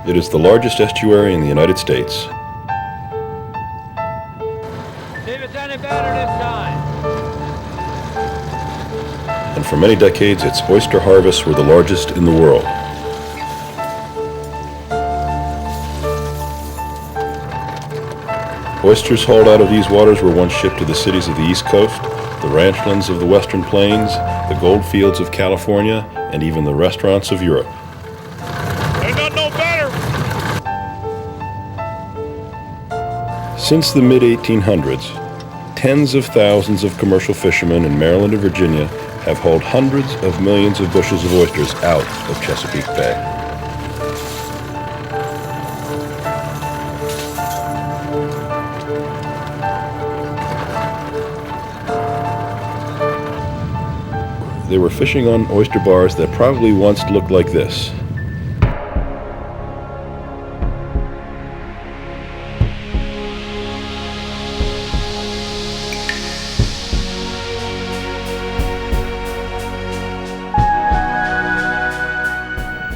It is the largest estuary in the United States. See if it's any better this time. And for many decades, its oyster harvests were the largest in the world. Oysters hauled out of these waters were once shipped to the cities of the East Coast, the ranchlands of the Western Plains, the gold fields of California, and even the restaurants of Europe. Ain't got no better. Since the mid-1800s, tens of thousands of commercial fishermen in Maryland and Virginia have hauled hundreds of millions of bushels of oysters out of Chesapeake Bay. They were fishing on oyster bars that probably once looked like this.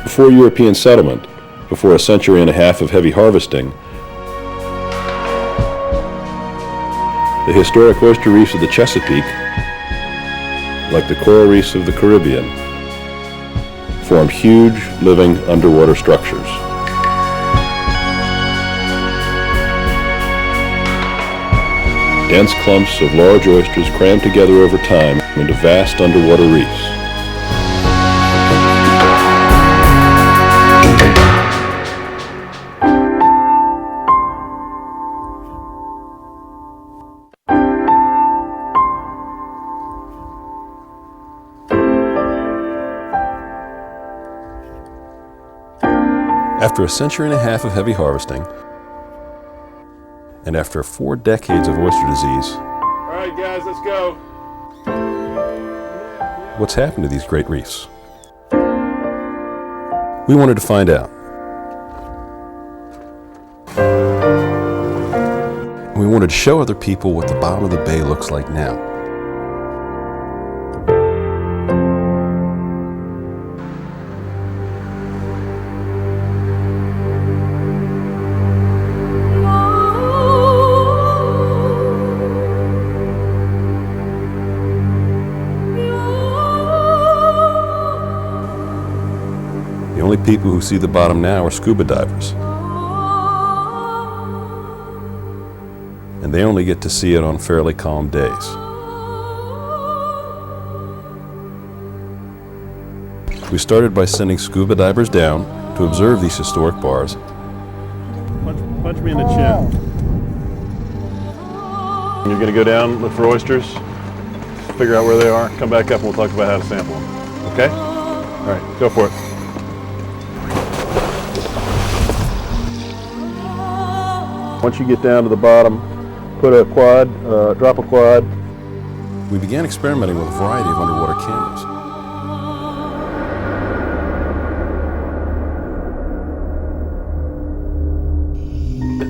Before European settlement, before a century and a half of heavy harvesting, the historic oyster reefs of the Chesapeake, like the coral reefs of the Caribbean, form huge living underwater structures. Dense clumps of large oysters crammed together over time into vast underwater reefs. After a century and a half of heavy harvesting, and after 4 decades of oyster disease, all right, guys, let's go. what's happened to these great reefs? We wanted to find out. We wanted to show other people what the bottom of the bay looks like now. The only people who see the bottom now are scuba divers. And they only get to see it on fairly calm days. We started by sending scuba divers down to observe these historic bars. Punch me in the chin. You're going to go down, look for oysters, figure out where they are, come back up and we'll talk about how to sample them. Okay? All right, go for it. Once you get down to the bottom, put a quad, drop a quad. We began experimenting with a variety of underwater cameras.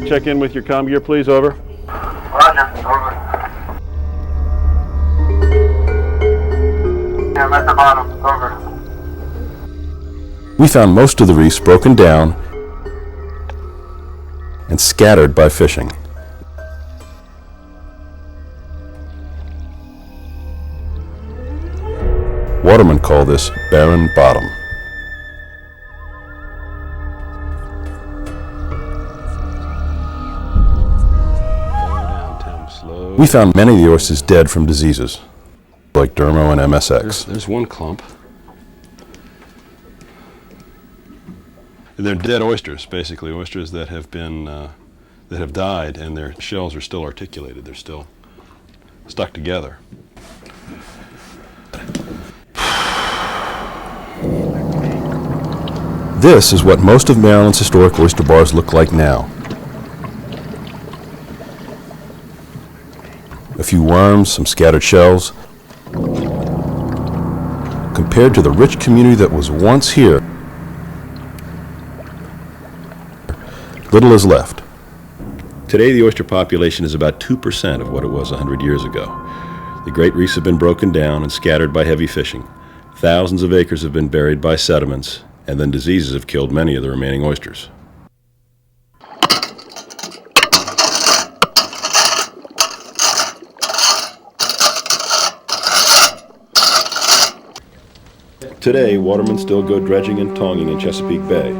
Check in with your comm gear, please, over. Roger, over. Yeah, I'm at the bottom, over. We found most of the reefs broken down and scattered by fishing. Watermen call this barren bottom. We found many of the oysters dead from diseases, like dermo and MSX. There's one clump. They're dead oysters, basically, oysters that have been, that have died and their shells are still articulated. They're still stuck together. This is what most of Maryland's historic oyster bars look like now. A few worms, some scattered shells. Compared to the rich community that was once here, little is left. Today, the oyster population is about 2% of what it was 100 years ago. The great reefs have been broken down and scattered by heavy fishing. Thousands of acres have been buried by sediments, and then diseases have killed many of the remaining oysters. Today, watermen still go dredging and tonging in Chesapeake Bay.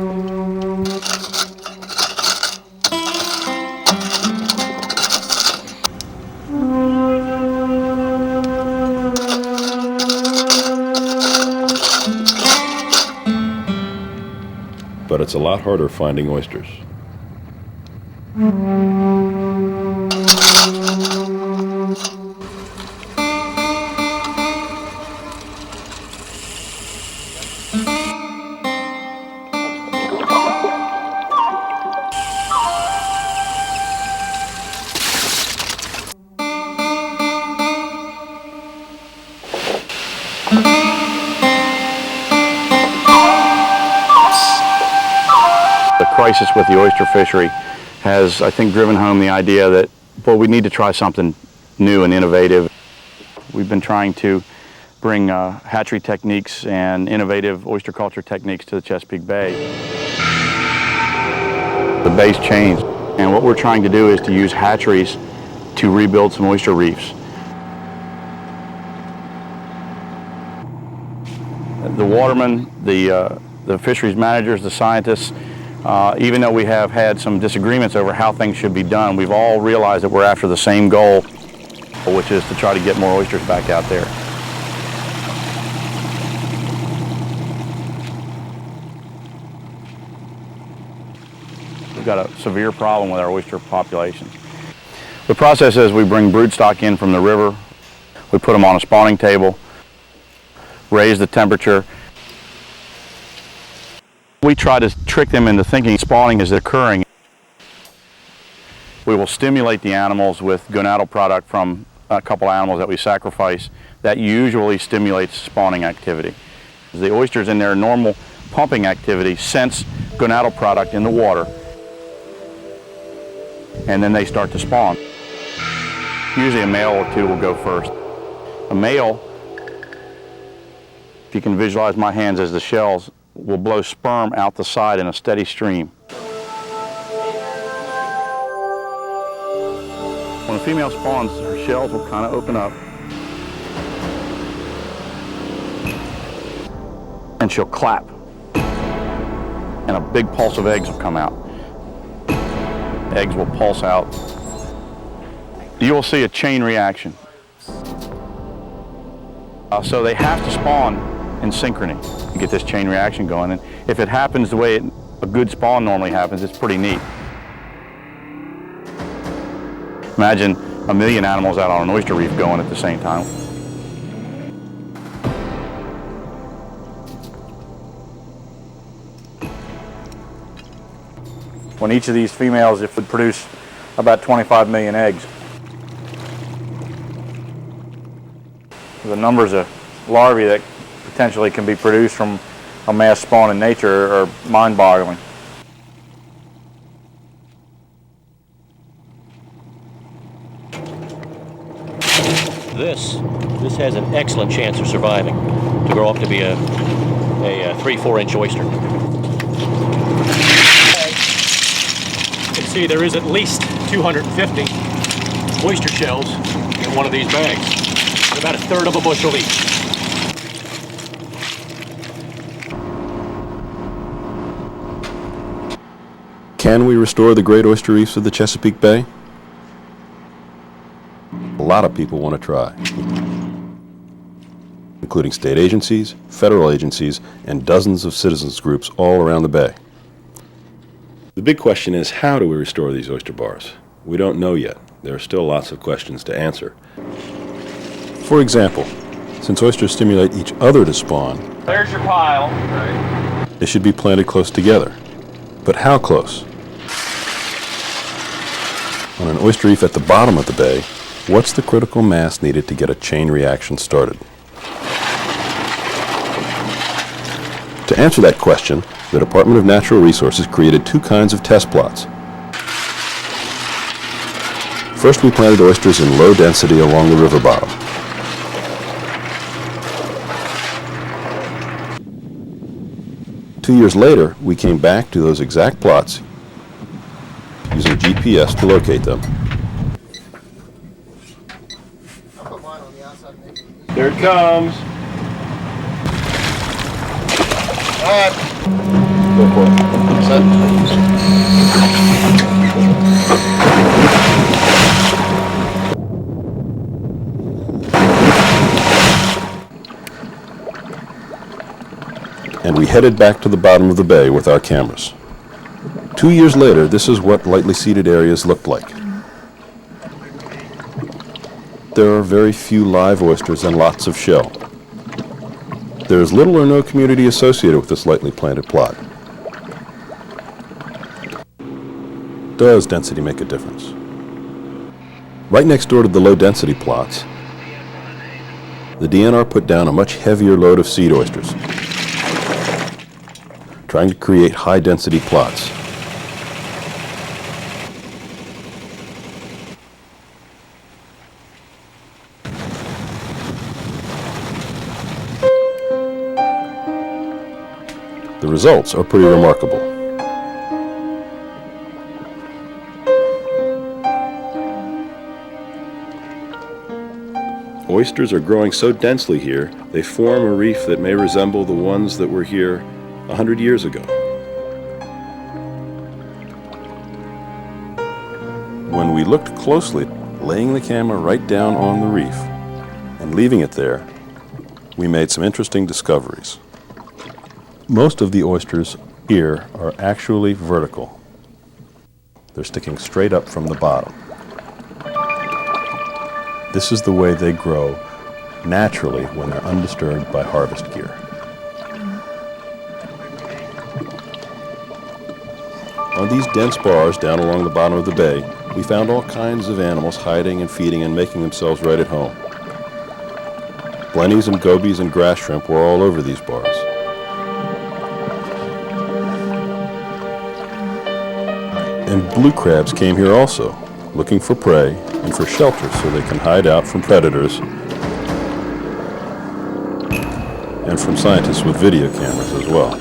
But it's a lot harder finding oysters. The crisis with the oyster fishery has, I think, driven home the idea that, well, we need to try something new and innovative. We've been trying to bring hatchery techniques and innovative oyster culture techniques to the Chesapeake Bay. The bay's changed, and what we're trying to do is to use hatcheries to rebuild some oyster reefs. The watermen, the fisheries managers, the scientists, even though we have had some disagreements over how things should be done, we've all realized that we're after the same goal, which is to try to get more oysters back out there. We've got a severe problem with our oyster populations. The process is we bring broodstock in from the river, we put them on a spawning table, raise the temperature. We try to trick them into thinking spawning is occurring. We will stimulate the animals with gonadal product from a couple animals that we sacrifice that usually stimulates spawning activity. The oysters in their normal pumping activity sense gonadal product in the water, and then they start to spawn. Usually a male or two will go first. A male, if you can visualize my hands as the shells, will blow sperm out the side in a steady stream. When a female spawns, her shells will kind of open up, and she'll clap, and a big pulse of eggs will come out. Eggs will pulse out. You will see a chain reaction. So they have to spawn in synchrony to get this chain reaction going. And if it happens the way a good spawn normally happens, it's pretty neat. Imagine a million animals out on an oyster reef going at the same time. When each of these females, if would produce about 25 million eggs. The numbers of larvae that potentially can be produced from a mass spawn in nature are mind-boggling. This has an excellent chance of surviving to grow up to be a 3-4 inch oyster. You can see there is at least 250 oyster shells in one of these bags. About a third of a bushel each. Can we restore the great oyster reefs of the Chesapeake Bay? A lot of people want to try, including state agencies, federal agencies, and dozens of citizens groups all around the bay. The big question is, how do we restore these oyster bars? We don't know yet. There are still lots of questions to answer. For example, since oysters stimulate each other to spawn, There's your pile. Right. they should be planted close together. But how close? On an oyster reef at the bottom of the bay, what's the critical mass needed to get a chain reaction started? To answer that question, the Department of Natural Resources created two kinds of test plots. First, we planted oysters in low density along the river bottom. Two years later, we came back to those exact plots using GPS to locate them. There it comes. Go for it. And we headed back to the bottom of the bay with our cameras. 2 years later, this is what lightly seeded areas looked like. There are very few live oysters and lots of shell. There is little or no community associated with this lightly planted plot. Does density make a difference? Right next door to the low density plots, the DNR put down a much heavier load of seed oysters, trying to create high density plots. The results are pretty remarkable. Oysters are growing so densely here, they form a reef that may resemble the ones that were here 100 years ago. When we looked closely, laying the camera right down on the reef and leaving it there, we made some interesting discoveries. Most of the oysters here are actually vertical. They're sticking straight up from the bottom. This is the way they grow naturally when they're undisturbed by harvest gear. On these dense bars down along the bottom of the bay, we found all kinds of animals hiding and feeding and making themselves right at home. Blennies and gobies and grass shrimp were all over these bars. And blue crabs came here also, looking for prey and for shelter so they can hide out from predators and from scientists with video cameras as well.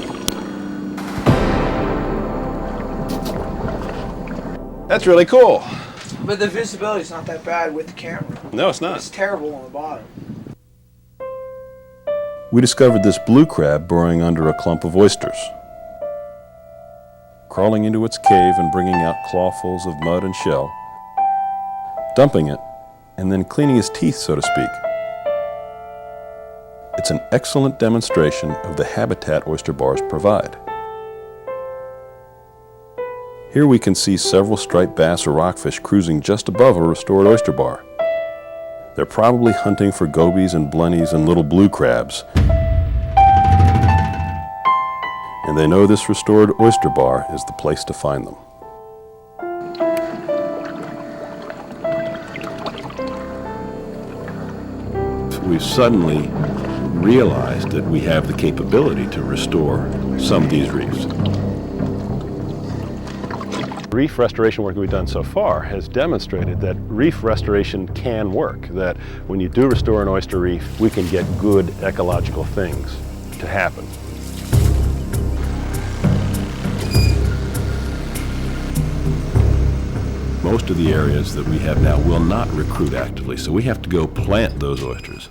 That's really cool. But the visibility's not that bad with the camera. No, it's not. It's terrible on the bottom. We discovered this blue crab burrowing under a clump of oysters, crawling into its cave and bringing out clawfuls of mud and shell, dumping it, and then cleaning his teeth, so to speak. It's an excellent demonstration of the habitat oyster bars provide. Here we can see several striped bass or rockfish cruising just above a restored oyster bar. They're probably hunting for gobies and blennies and little blue crabs. And they know this restored oyster bar is the place to find them. We've suddenly realized that we have the capability to restore some of these reefs. Reef restoration work that we've done so far has demonstrated that reef restoration can work, that when you do restore an oyster reef, we can get good ecological things to happen. Most of the areas that we have now will not recruit actively, so we have to go plant those oysters.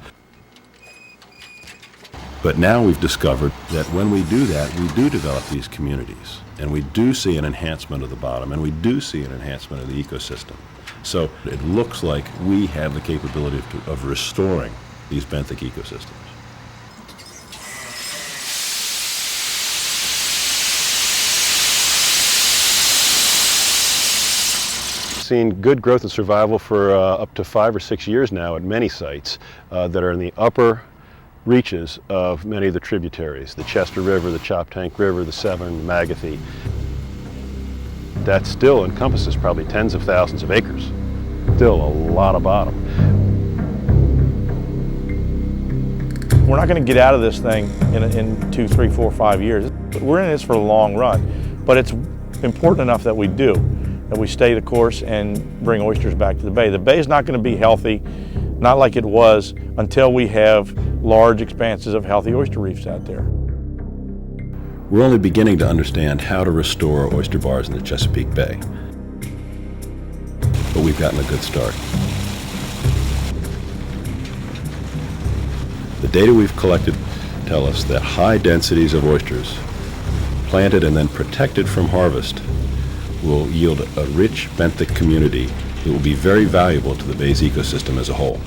But now we've discovered that when we do that, we do develop these communities, and we do see an enhancement of the bottom, and we do see an enhancement of the ecosystem. So it looks like we have the capability of restoring these benthic ecosystems. Seen good growth and survival for up to 5 or 6 years now at many sites that are in the upper reaches of many of the tributaries, the Chester River, the Choptank River, the Severn, the Magathie. That still encompasses probably tens of thousands of acres. Still a lot of bottom. We're not going to get out of this thing in 2, 3, 4, 5 years. We're in this for the long run, but it's important enough that we do, that we stay the course and bring oysters back to the bay. The bay is not going to be healthy, not like it was, until we have large expanses of healthy oyster reefs out there. We're only beginning to understand how to restore oyster bars in the Chesapeake Bay, but we've gotten a good start. The data we've collected tell us that high densities of oysters, planted and then protected from harvest, will yield a rich benthic community that will be very valuable to the bay's ecosystem as a whole.